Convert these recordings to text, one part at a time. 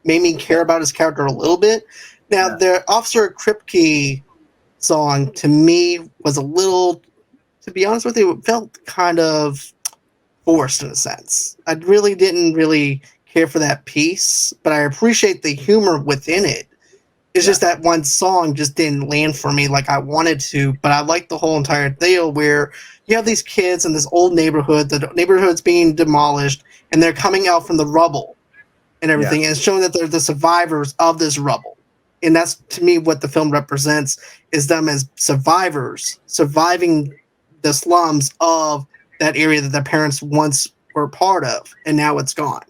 made me care about his character a little bit. Now, the Officer Kripke song to me was a little, to be honest with you, it felt kind of forced in a sense. I really didn't really care for that piece, but I appreciate the humor within it. It's just that one song just didn't land for me like I wanted to, but I like the whole entire deal where you have these kids in this old neighborhood, the neighborhood's being demolished, and they're coming out from the rubble and everything, and it's showing that they're the survivors of this rubble. And that's, to me, what the film represents, is them as survivors, surviving the slums of that area that their parents once were part of, and now it's gone.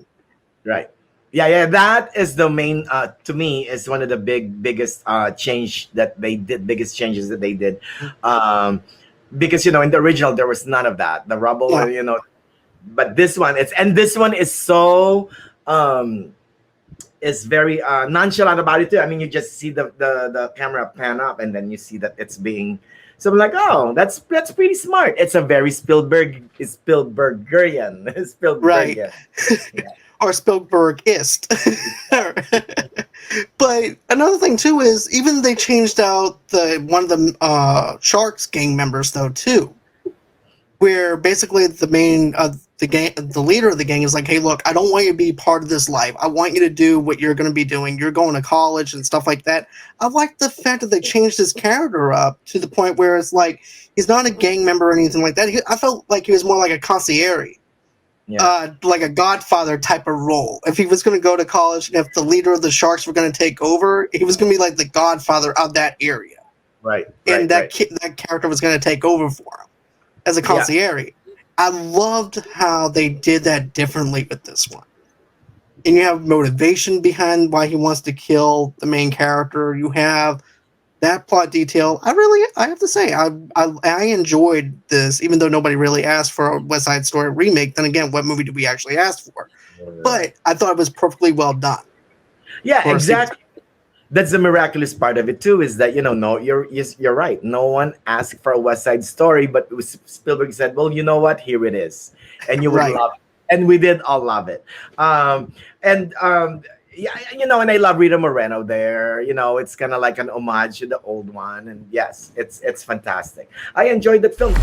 Right. Yeah. That is the main. To me, is one of the biggest change that they did. Biggest changes that they did, because in the original there was none of that. The rubble, but this one this one is so is very nonchalant about it too. I mean, you just see the camera pan up, and then you see that it's being. So I'm like, oh, that's pretty smart. It's a very Spielbergian. Right. Yeah. Or Spielbergist. But another thing too is even they changed out one of the Sharks gang members though too, where basically the main the leader of the gang is like, hey, look, I don't want you to be part of this life. I want you to do what you're going to be doing. You're going to college and stuff like that. I like the fact that they changed his character up to the point where it's like he's not a gang member or anything like that. I felt like he was more like a concierge. Like a Godfather type of role. If he was going to go to college and if the leader of the Sharks were going to take over, he was going to be like the Godfather of that area. Right. And that character was going to take over for him as a concierge. Yeah. I loved how they did that differently with this one. And you have motivation behind why he wants to kill the main character. You have that plot detail. I have to say, I enjoyed this, even though nobody really asked for a West Side Story remake. Then again, what movie did we actually ask for? But I thought it was perfectly well done. Yeah, exactly. That's the miraculous part of it too, is that no, you're right. No one asked for a West Side Story, but Spielberg said, "Well, you know what? Here it is," and you would love it, and we did all love it. And I love Rita Moreno there. It's kind of like an homage to the old one, and yes, it's fantastic. I enjoyed the film.